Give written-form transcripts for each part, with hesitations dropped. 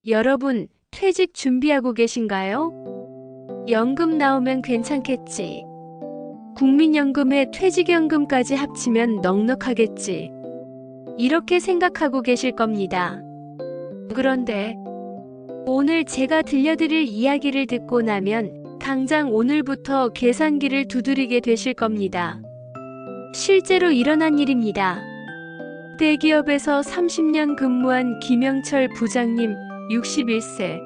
여러분, 퇴직 준비하고 계신가요? 연금 나오면 괜찮겠지. 국민연금에 퇴직연금까지 합치면 넉넉하겠지. 이렇게 생각하고 계실 겁니다. 그런데 오늘 제가 들려드릴 이야기를 듣고 나면 당장 오늘부터 계산기를 두드리게 되실 겁니다. 실제로 일어난 일입니다. 대기업에서 30년 근무한 김영철 부장님 61세.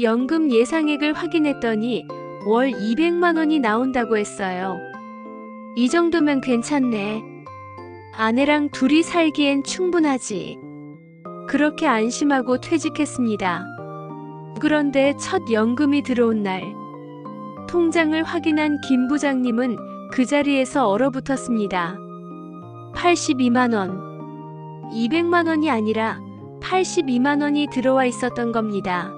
연금 예상액을 확인했더니 월 200만 원이 나온다고 했어요. 이 정도면 괜찮네. 아내랑 둘이 살기엔 충분하지. 그렇게 안심하고 퇴직했습니다. 그런데 첫 연금이 들어온 날, 통장을 확인한 김 부장님은 그 자리에서 얼어붙었습니다. 82만 원. 200만 원이 아니라 82만 원이 들어와 있었던 겁니다.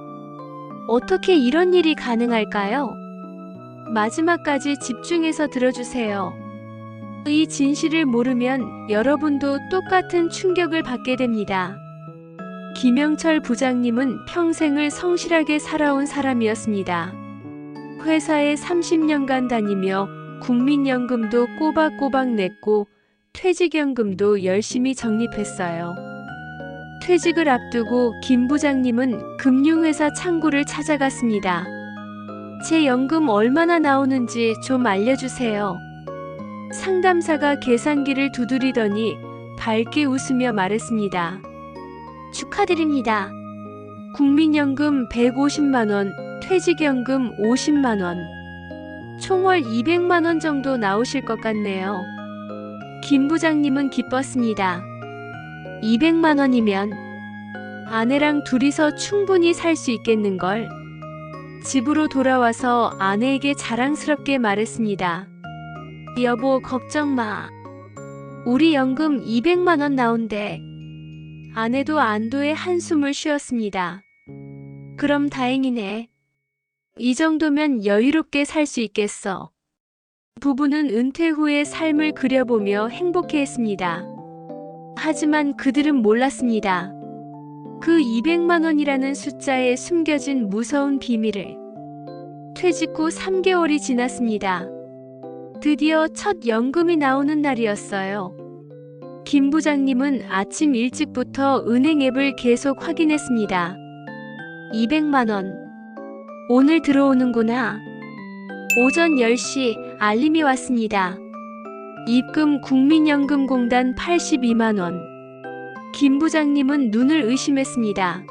어떻게 이런 일이 가능할까요? 마지막까지 집중해서 들어주세요. 이 진실을 모르면 여러분도 똑같은 충격을 받게 됩니다. 김영철 부장님은 평생을 성실하게 살아온 사람이었습니다. 회사에 30년간 다니며 국민연금도 꼬박꼬박 냈고 퇴직연금도 열심히 적립했어요. 퇴직을 앞두고 김 부장님은 금융회사 창구를 찾아갔습니다. 제 연금 얼마나 나오는지 좀 알려주세요. 상담사가 계산기를 두드리더니 밝게 웃으며 말했습니다. 축하드립니다. 국민연금 150만 원, 퇴직연금 50만 원. 총 월 200만 원 정도 나오실 것 같네요. 김 부장님은 기뻤습니다. 200만 원이면 아내랑 둘이서 충분히 살 수 있겠는걸. 집으로 돌아와서 아내에게 자랑스럽게 말했습니다. 여보, 걱정 마. 우리 연금 200만 원 나온대. 아내도 안도의 한숨을 쉬었습니다. 그럼 다행이네. 이 정도면 여유롭게 살 수 있겠어. 부부는 은퇴 후의 삶을 그려보며 행복해했습니다. 하지만 그들은 몰랐습니다. 그 200만 원이라는 숫자에 숨겨진 무서운 비밀을. 퇴직 후 3개월이 지났습니다. 드디어 첫 연금이 나오는 날이었어요. 김 부장님은 아침 일찍부터 은행 앱을 계속 확인했습니다. 200만 원. 오늘 들어오는구나. 오전 10시 알림이 왔습니다. 입금 국민연금공단 82만 원. 김 부장님은 눈을 의심했습니다.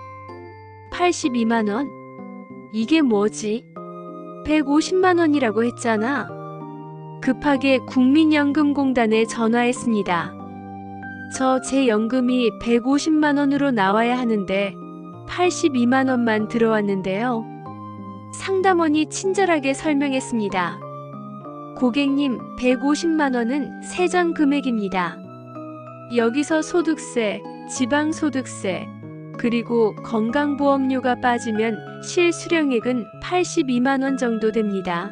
82만 원? 이게 뭐지? 150만 원이라고 했잖아. 급하게 국민연금공단에 전화했습니다. 제 연금이 150만 원으로 나와야 하는데 82만 원만 들어왔는데요. 상담원이 친절하게 설명했습니다. 고객님, 150만 원은 세전 금액입니다. 여기서 소득세, 지방소득세, 그리고 건강보험료가 빠지면 실수령액은 82만 원 정도 됩니다.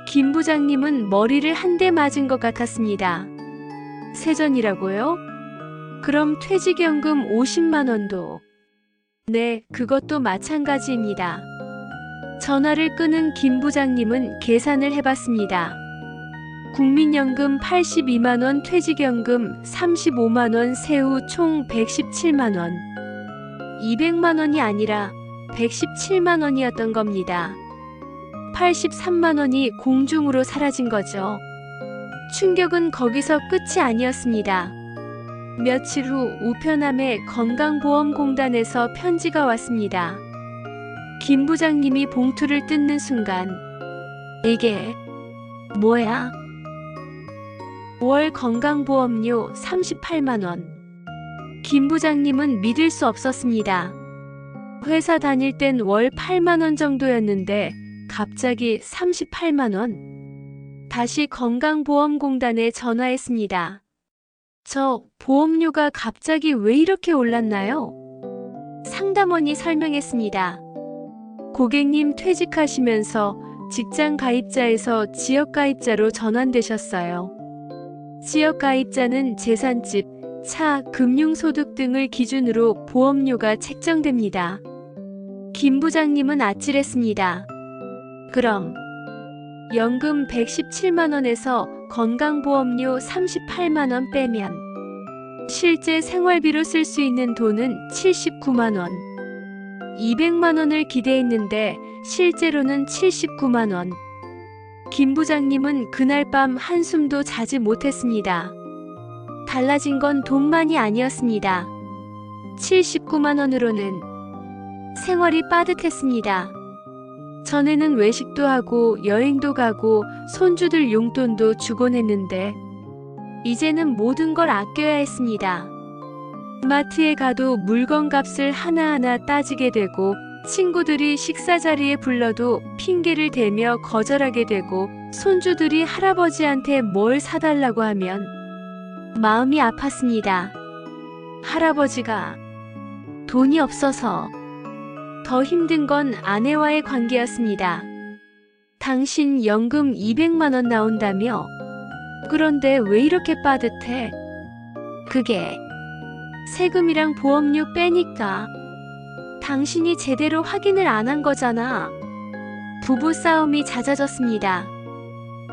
김 부장님은 머리를 한 대 맞은 것 같았습니다. 세전이라고요? 그럼 퇴직연금 50만 원도? 네, 그것도 마찬가지입니다. 전화를 끊은 김 부장님은 계산을 해봤습니다. 국민연금 82만 원, 퇴직연금 35만 원, 세후 총 117만 원. 200만 원이 아니라 117만 원이었던 겁니다. 83만 원이 공중으로 사라진 거죠. 충격은 거기서 끝이 아니었습니다. 며칠 후 우편함에 건강보험공단에서 편지가 왔습니다. 김 부장님이 봉투를 뜯는 순간, 이게 뭐야? 월 건강보험료 38만 원. 김 부장님은 믿을 수 없었습니다. 회사 다닐 땐 월 8만 원 정도였는데 갑자기 38만 원. 다시 건강보험공단에 전화했습니다. 저 보험료가 갑자기 왜 이렇게 올랐나요? 상담원이 설명했습니다. 고객님 퇴직하시면서 직장 가입자에서 지역 가입자로 전환되셨어요. 지역 가입자는 재산집, 차, 금융소득 등을 기준으로 보험료가 책정됩니다. 김 부장님은 아찔했습니다. 그럼 연금 117만 원에서 건강보험료 38만 원 빼면 실제 생활비로 쓸 수 있는 돈은 79만 원. 200만 원을 기대했는데 실제로는 79만 원. 김 부장님은 그날 밤 한숨도 자지 못했습니다. 달라진 건 돈만이 아니었습니다. 79만 원으로는 생활이 빠듯했습니다. 전에는 외식도 하고 여행도 가고 손주들 용돈도 주곤 했는데 이제는 모든 걸 아껴야 했습니다. 마트에 가도 물건 값을 하나하나 따지게 되고 친구들이 식사 자리에 불러도 핑계를 대며 거절하게 되고 손주들이 할아버지한테 뭘 사달라고 하면 마음이 아팠습니다. 할아버지가 돈이 없어서. 더 힘든 건 아내와의 관계였습니다. 당신 연금 200만 원 나온다며? 그런데 왜 이렇게 빠듯해? 그게 세금이랑 보험료 빼니까. 당신이 제대로 확인을 안 한 거잖아. 부부 싸움이 잦아졌습니다.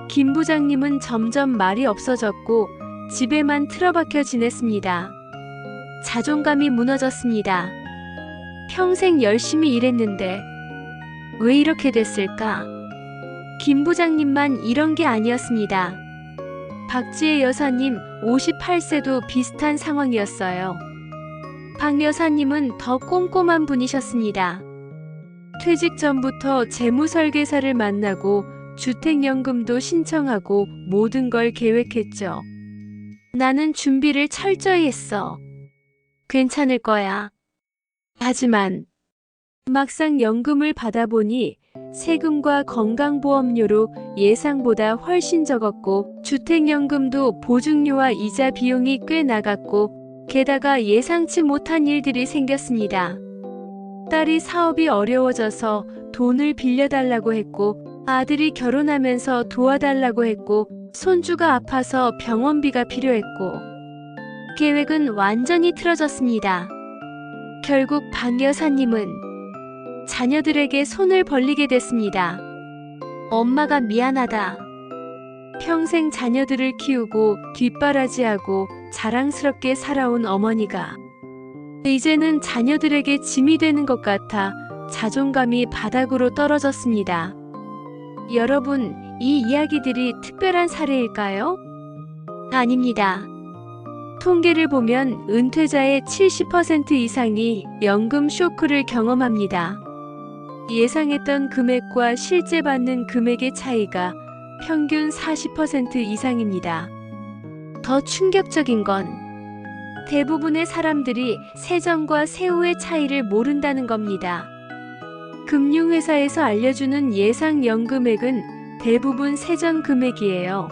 김 부장님은 점점 말이 없어졌고 집에만 틀어박혀 지냈습니다. 자존감이 무너졌습니다. 평생 열심히 일했는데 왜 이렇게 됐을까? 김 부장님만 이런 게 아니었습니다. 박지혜 여사님 58세도 비슷한 상황이었어요. 박 여사님은 더 꼼꼼한 분이셨습니다. 퇴직 전부터 재무설계사를 만나고 주택연금도 신청하고 모든 걸 계획했죠. 나는 준비를 철저히 했어. 괜찮을 거야. 하지만 막상 연금을 받아보니 세금과 건강보험료로 예상보다 훨씬 적었고 주택연금도 보증료와 이자 비용이 꽤 나갔고 게다가 예상치 못한 일들이 생겼습니다. 딸이 사업이 어려워져서 돈을 빌려달라고 했고 아들이 결혼하면서 도와달라고 했고 손주가 아파서 병원비가 필요했고 계획은 완전히 틀어졌습니다. 결국 박 여사님은 자녀들에게 손을 벌리게 됐습니다. 엄마가 미안하다. 평생 자녀들을 키우고 뒷바라지하고 자랑스럽게 살아온 어머니가 이제는 자녀들에게 짐이 되는 것 같아 자존감이 바닥으로 떨어졌습니다. 여러분, 이 이야기들이 특별한 사례일까요? 아닙니다. 통계를 보면 은퇴자의 70% 이상이 연금 쇼크를 경험합니다. 예상했던 금액과 실제 받는 금액의 차이가 평균 40% 이상입니다. 더 충격적인 건 대부분의 사람들이 세전과 세후의 차이를 모른다는 겁니다. 금융회사에서 알려주는 예상 연금액은 대부분 세전 금액이에요.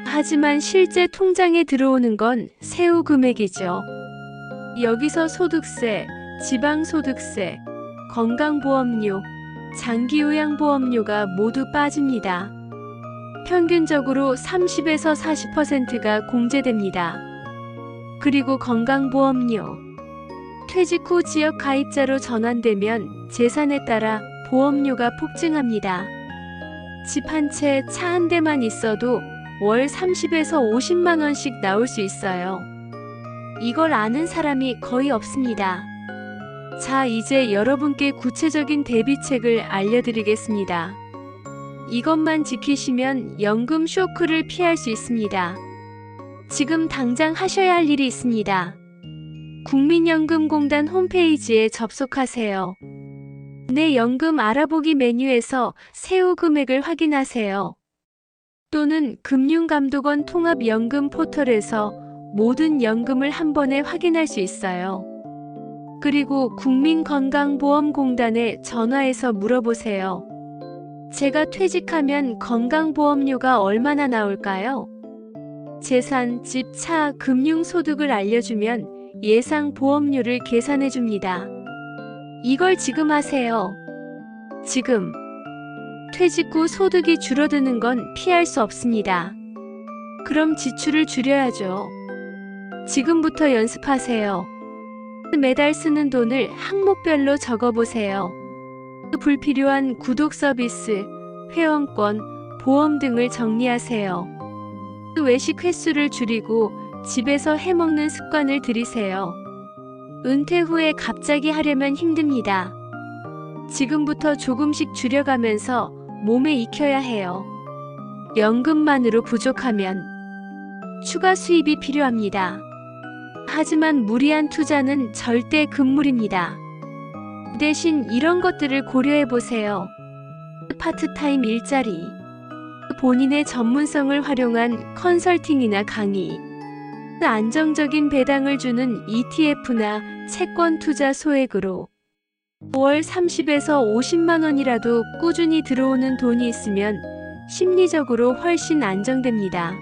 하지만 실제 통장에 들어오는 건 세후 금액이죠. 여기서 소득세, 지방소득세, 건강보험료, 장기요양보험료가 모두 빠집니다. 평균적으로 30에서 40%가 공제됩니다. 그리고 건강보험료. 퇴직 후 지역 가입자로 전환되면 재산에 따라 보험료가 폭증합니다. 집 한 채, 차 한 대만 있어도 월 30에서 50만 원씩 나올 수 있어요. 이걸 아는 사람이 거의 없습니다. 자, 이제 여러분께 구체적인 대비책을 알려드리겠습니다. 이것만 지키시면 연금 쇼크를 피할 수 있습니다. 지금 당장 하셔야 할 일이 있습니다. 국민연금공단 홈페이지에 접속하세요. 내 연금 알아보기 메뉴에서 세후 금액을 확인하세요. 또는 금융감독원 통합연금 포털에서 모든 연금을 한 번에 확인할 수 있어요. 그리고 국민건강보험공단에 전화해서 물어보세요. 제가 퇴직하면 건강보험료가 얼마나 나올까요? 재산, 집, 차, 금융소득을 알려주면 예상 보험료를 계산해줍니다. 이걸 지금 하세요. 지금. 퇴직 후 소득이 줄어드는 건 피할 수 없습니다. 그럼 지출을 줄여야죠. 지금부터 연습하세요. 매달 쓰는 돈을 항목별로 적어보세요. 불필요한 구독 서비스, 회원권, 보험 등을 정리하세요. 외식 횟수를 줄이고 집에서 해먹는 습관을 들이세요. 은퇴 후에 갑자기 하려면 힘듭니다. 지금부터 조금씩 줄여가면서 몸에 익혀야 해요. 연금만으로 부족하면 추가 수입이 필요합니다. 하지만 무리한 투자는 절대 금물입니다. 대신 이런 것들을 고려해 보세요. 파트타임 일자리, 본인의 전문성을 활용한 컨설팅이나 강의, 안정적인 배당을 주는 ETF나 채권 투자 소액으로 월 30에서 50만 원이라도 꾸준히 들어오는 돈이 있으면 심리적으로 훨씬 안정됩니다.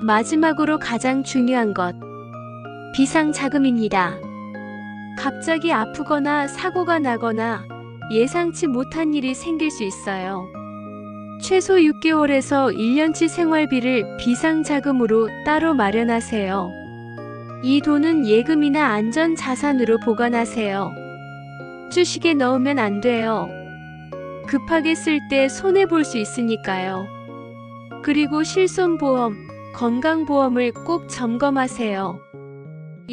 마지막으로 가장 중요한 것, 비상자금입니다. 갑자기 아프거나 사고가 나거나 예상치 못한 일이 생길 수 있어요. 최소 6개월에서 1년치 생활비를 비상자금으로 따로 마련하세요. 이 돈은 예금이나 안전자산으로 보관하세요. 주식에 넣으면 안 돼요. 급하게 쓸 때 손해볼 수 있으니까요. 그리고 실손보험, 건강보험을 꼭 점검하세요.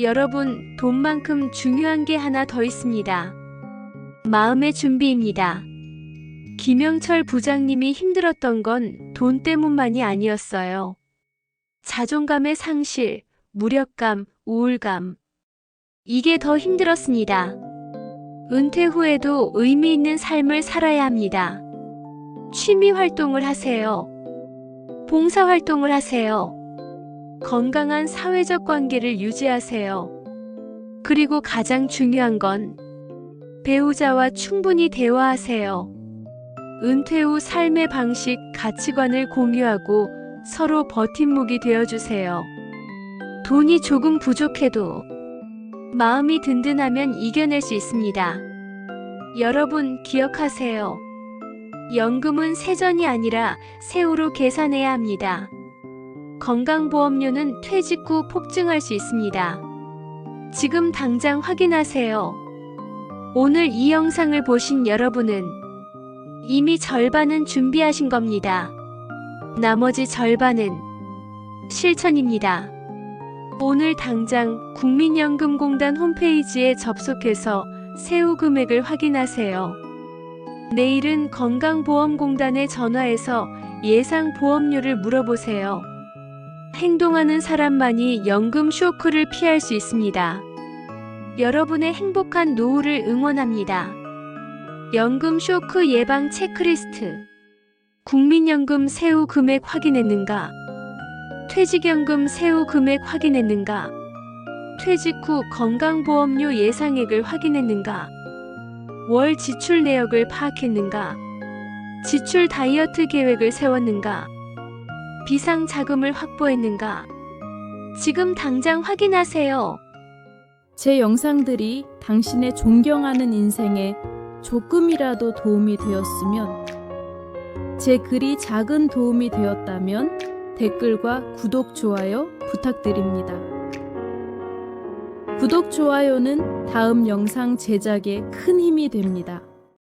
여러분, 돈만큼 중요한 게 하나 더 있습니다. 마음의 준비입니다. 김영철 부장님이 힘들었던 건 돈 때문만이 아니었어요. 자존감의 상실, 무력감, 우울감. 이게 더 힘들었습니다. 은퇴 후에도 의미 있는 삶을 살아야 합니다. 취미 활동을 하세요. 봉사 활동을 하세요. 건강한 사회적 관계를 유지하세요. 그리고 가장 중요한 건 배우자와 충분히 대화하세요. 은퇴 후 삶의 방식, 가치관을 공유하고 서로 버팀목이 되어주세요. 돈이 조금 부족해도 마음이 든든하면 이겨낼 수 있습니다. 여러분 기억하세요. 연금은 세전이 아니라 세후로 계산해야 합니다. 건강보험료는 퇴직 후 폭증할 수 있습니다. 지금 당장 확인하세요. 오늘 이 영상을 보신 여러분은 이미 절반은 준비하신 겁니다. 나머지 절반은 실천입니다. 오늘 당장 국민연금공단 홈페이지에 접속해서 세후 금액을 확인하세요. 내일은 건강보험공단에 전화해서 예상 보험료를 물어보세요. 행동하는 사람만이 연금 쇼크를 피할 수 있습니다. 여러분의 행복한 노후를 응원합니다. 연금 쇼크 예방 체크리스트. 국민연금 세후 금액 확인했는가? 퇴직연금 세후 금액 확인했는가? 퇴직 후 건강보험료 예상액을 확인했는가? 월 지출 내역을 파악했는가? 지출 다이어트 계획을 세웠는가? 비상자금을 확보했는가? 지금 당장 확인하세요. 제 영상들이 당신의 존경하는 인생에 조금이라도 도움이 되었으면, 제 글이 작은 도움이 되었다면 댓글과 구독, 좋아요 부탁드립니다. 구독, 좋아요는 다음 영상 제작에 큰 힘이 됩니다.